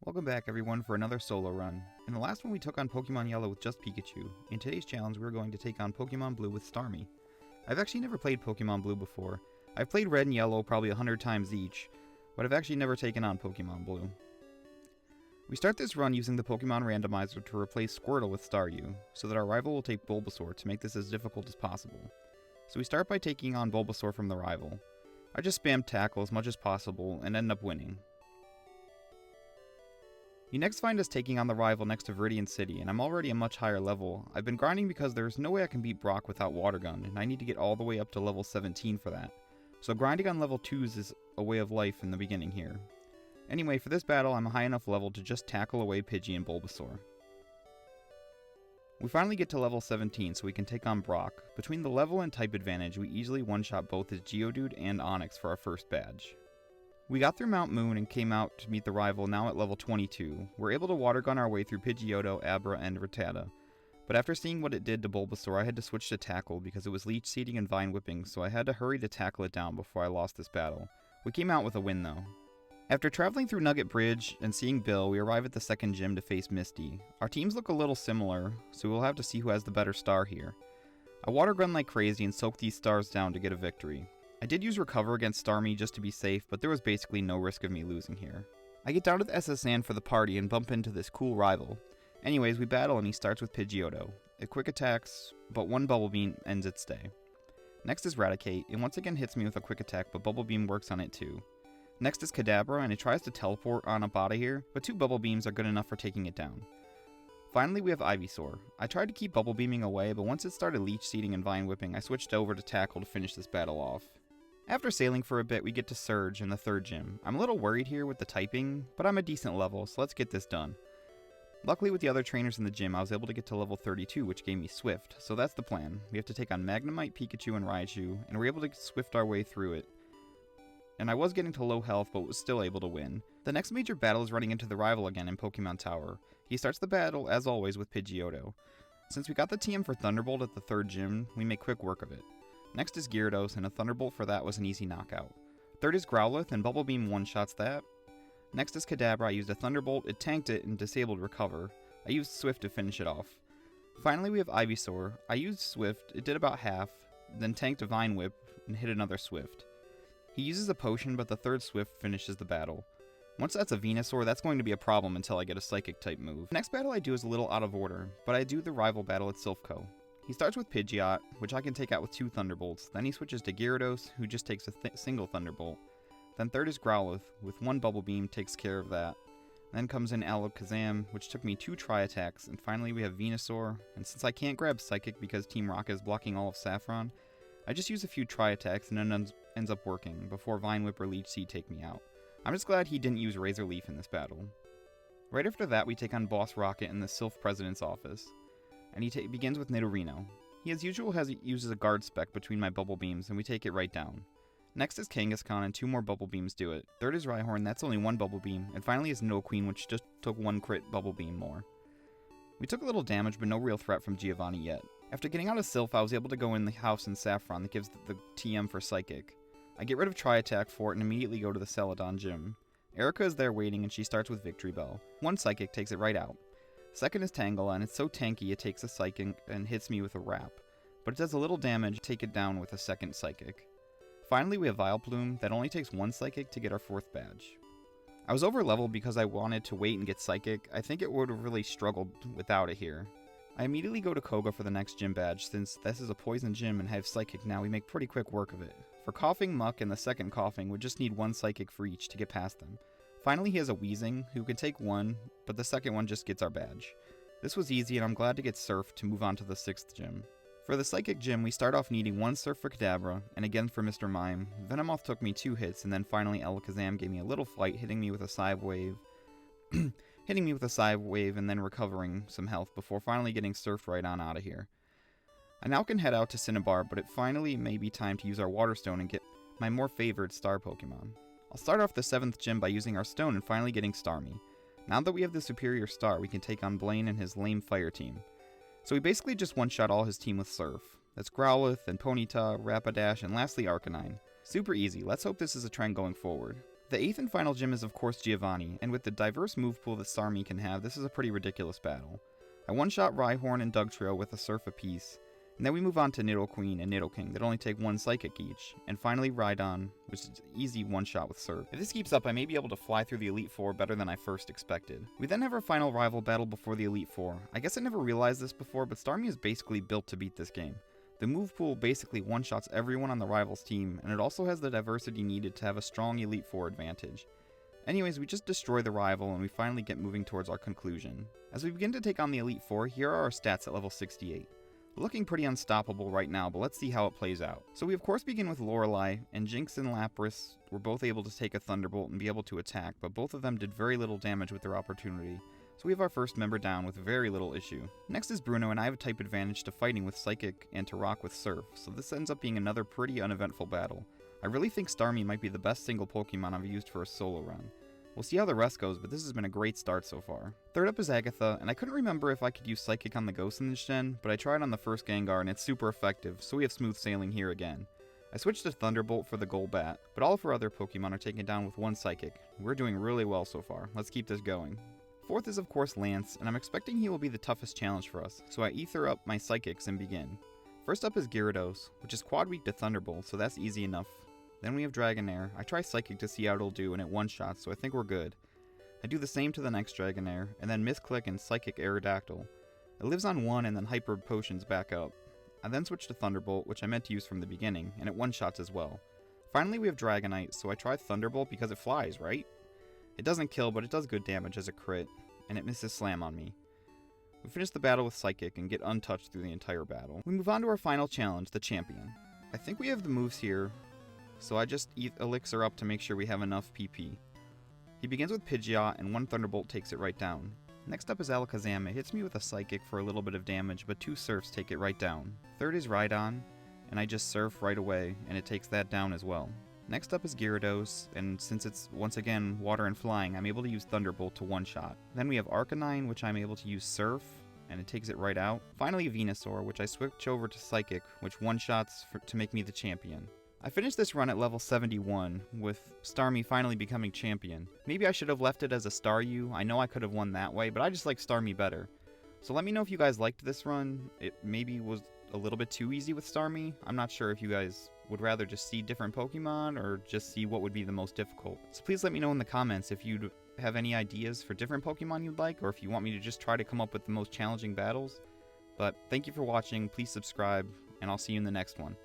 Welcome back everyone for another solo run. In the last one we took on Pokemon Yellow with just Pikachu. In today's challenge we're going to take on Pokemon Blue with Starmie. I've actually never played Pokemon Blue before. I've played Red and Yellow probably 100 times each, but I've actually never taken on Pokemon Blue. We start this run using the Pokemon randomizer to replace Squirtle with Staryu, so that our rival will take Bulbasaur to make this as difficult as possible. So we start by taking on Bulbasaur from the rival. I just spammed Tackle as much as possible and end up winning. You next find us taking on the rival next to Viridian City, and I'm already a much higher level. I've been grinding because there's no way I can beat Brock without Water Gun, and I need to get all the way up to level 17 for that. So grinding on level 2s is a way of life in the beginning here. Anyway, for this battle I'm a high enough level to just tackle away Pidgey and Bulbasaur. We finally get to level 17 so we can take on Brock. Between the level and type advantage, we easily one-shot both his Geodude and Onix for our first badge. We got through Mount Moon and came out to meet the rival now at level 22. We're able to Water Gun our way through Pidgeotto, Abra, and Rattata. But after seeing what it did to Bulbasaur, I had to switch to Tackle because it was Leech Seeding and Vine Whipping, so I had to hurry to tackle it down before I lost this battle. We came out with a win though. After traveling through Nugget Bridge and seeing Bill, we arrive at the second gym to face Misty. Our teams look a little similar, so we'll have to see who has the better star here. I Water Gun like crazy and soak these stars down to get a victory. I did use Recover against Starmie just to be safe, but there was basically no risk of me losing here. I get down to the SS Sand for the party and bump into this cool rival. Anyways, we battle and he starts with Pidgeotto. It quick attacks, but one Bubble Beam ends its day. Next is Raticate, it once again hits me with a quick attack, but Bubble Beam works on it too. Next is Kadabra, and it tries to teleport on up out of here, but 2 Bubble Beams are good enough for taking it down. Finally, we have Ivysaur. I tried to keep Bubble Beaming away, but once it started Leech Seeding and Vine Whipping, I switched over to Tackle to finish this battle off. After sailing for a bit, we get to Surge in the third gym. I'm a little worried here with the typing, but I'm a decent level, so let's get this done. Luckily with the other trainers in the gym, I was able to get to level 32, which gave me Swift, so that's the plan. We have to take on Magnemite, Pikachu, and Raichu, and we're able to Swift our way through it. And I was getting to low health, but was still able to win. The next major battle is running into the rival again in Pokemon Tower. He starts the battle, as always, with Pidgeotto. Since we got the TM for Thunderbolt at the third gym, we make quick work of it. Next is Gyarados, and a Thunderbolt for that was an easy knockout. Third is Growlithe, and Bubble Beam one-shots that. Next is Kadabra. I used a Thunderbolt, it tanked it, and disabled Recover. I used Swift to finish it off. Finally we have Ivysaur. I used Swift, it did about half, then tanked a Vine Whip, and hit another Swift. He uses a potion, but the third Swift finishes the battle. Once that's a Venusaur, that's going to be a problem until I get a Psychic-type move. Next battle I do is a little out of order, but I do the rival battle at Silph.Co. He starts with Pidgeot, which I can take out with 2 Thunderbolts, then he switches to Gyarados, who just takes a single Thunderbolt. Then third is Growlithe, with 1 Bubble Beam takes care of that. Then comes in Alakazam, which took me 2 Tri-Attacks, and finally we have Venusaur, and since I can't grab Psychic because Team Rocket is blocking all of Saffron, I just use a few Tri-Attacks and it ends up working, before Vine Whip or Leech Seed take me out. I'm just glad he didn't use Razor Leaf in this battle. Right after that we take on Boss Rocket in the Silph President's office. And he begins with Nidorino. He as usual uses a guard spec between my Bubble Beams, and we take it right down. Next is Kangaskhan, and 2 more Bubble Beams do it. Third is Rhyhorn, that's only 1 Bubble Beam, and finally is Nidoqueen, which just took 1 crit Bubble Beam more. We took a little damage, but no real threat from Giovanni yet. After getting out of Silph, I was able to go in the house in Saffron that gives the TM for Psychic. I get rid of Tri-Attack for it and immediately go to the Celadon gym. Erica is there waiting, and she starts with Victory Bell. 1 Psychic takes it right out. Second is Tangela, and it's so tanky it takes a Psychic and hits me with a Wrap. But it does a little damage, take it down with a second Psychic. Finally we have Vileplume, that only takes 1 Psychic to get our 4th badge. I was over leveled because I wanted to wait and get Psychic. I think it would have really struggled without it here. I immediately go to Koga for the next gym badge, since this is a poison gym and I have Psychic now, we make pretty quick work of it. For Coughing, Muck, and the second Coughing, we just need 1 Psychic for each to get past them. Finally he has a Weezing, who can take 1, but the second one just gets our badge. This was easy and I'm glad to get Surf to move on to the 6th gym. For the Psychic gym, we start off needing 1 Surf for Kadabra, and again for Mr. Mime. Venomoth took me 2 hits, and then finally Alakazam gave me a little fight, hitting me with a Psy Wave, and then recovering some health before finally getting Surfed right on out of here. I now can head out to Cinnabar, but it finally may be time to use our Water Stone and get my more favored star Pokemon. I'll start off the 7th gym by using our stone and finally getting Starmie. Now that we have the superior star, we can take on Blaine and his lame fire team. So we basically just one-shot all his team with Surf. That's Growlithe, and Ponyta, Rapidash, and lastly Arcanine. Super easy, let's hope this is a trend going forward. The 8th and final gym is of course Giovanni, and with the diverse move pool that Starmie can have, this is a pretty ridiculous battle. I one-shot Rhyhorn and Dugtrio with a Surf apiece, and then we move on to Nidoqueen and Nidoking that only take 1 Psychic each, and finally Rhydon, which is easy one-shot with Surf. If this keeps up, I may be able to fly through the Elite Four better than I first expected. We then have our final rival battle before the Elite Four. I guess I never realized this before, but Starmie is basically built to beat this game. The move pool basically one-shots everyone on the rival's team, and it also has the diversity needed to have a strong Elite Four advantage. Anyways, we just destroy the rival and we finally get moving towards our conclusion. As we begin to take on the Elite Four, here are our stats at level 68. Looking pretty unstoppable right now, but let's see how it plays out. So we of course begin with Lorelei, and Jinx and Lapras were both able to take a Thunderbolt and be able to attack, but both of them did very little damage with their opportunity. So we have our first member down with very little issue. Next is Bruno, and I have a type advantage to fighting with Psychic and to rock with Surf, so this ends up being another pretty uneventful battle. I really think Starmie might be the best single Pokemon I've used for a solo run. We'll see how the rest goes, but this has been a great start so far. Third up is Agatha, and I couldn't remember if I could use Psychic on the Ghost in this gen, but I tried on the first Gengar and it's super effective, so we have smooth sailing here again. I switched to Thunderbolt for the Golbat, but all of our other Pokemon are taken down with 1 Psychic. We're doing really well so far. Let's keep this going. Fourth is of course Lance, and I'm expecting he will be the toughest challenge for us, so I ether up my Psychics and begin. First up is Gyarados, which is quad weak to Thunderbolt, so that's easy enough. Then we have Dragonair. I try Psychic to see how it'll do, and it one-shots, so I think we're good. I do the same to the next Dragonair, and then Misclick and Psychic Aerodactyl. It lives on 1 and then Hyper Potions back up. I then switch to Thunderbolt, which I meant to use from the beginning, and it one-shots as well. Finally we have Dragonite, so I try Thunderbolt because it flies, right? It doesn't kill, but it does good damage as a crit, and it misses Slam on me. We finish the battle with Psychic and get untouched through the entire battle. We move on to our final challenge, the Champion. I think we have the moves here, so I just Elixir up to make sure we have enough PP. He begins with Pidgeot, and 1 Thunderbolt takes it right down. Next up is Alakazam. It hits me with a Psychic for a little bit of damage, but 2 Surfs take it right down. Third is Rhydon, and I just Surf right away, and it takes that down as well. Next up is Gyarados, and since it's once again water and flying, I'm able to use Thunderbolt to one-shot. Then we have Arcanine, which I'm able to use Surf, and it takes it right out. Finally Venusaur, which I switch over to Psychic, which one-shots to make me the champion. I finished this run at level 71, with Starmie finally becoming champion. Maybe I should have left it as a Staryu. I know I could have won that way, but I just like Starmie better. So let me know if you guys liked this run. It maybe was a little bit too easy with Starmie. I'm not sure if you guys would rather just see different Pokemon or just see what would be the most difficult. So please let me know in the comments if you'd have any ideas for different Pokemon you'd like, or if you want me to just try to come up with the most challenging battles. But thank you for watching, please subscribe, and I'll see you in the next one.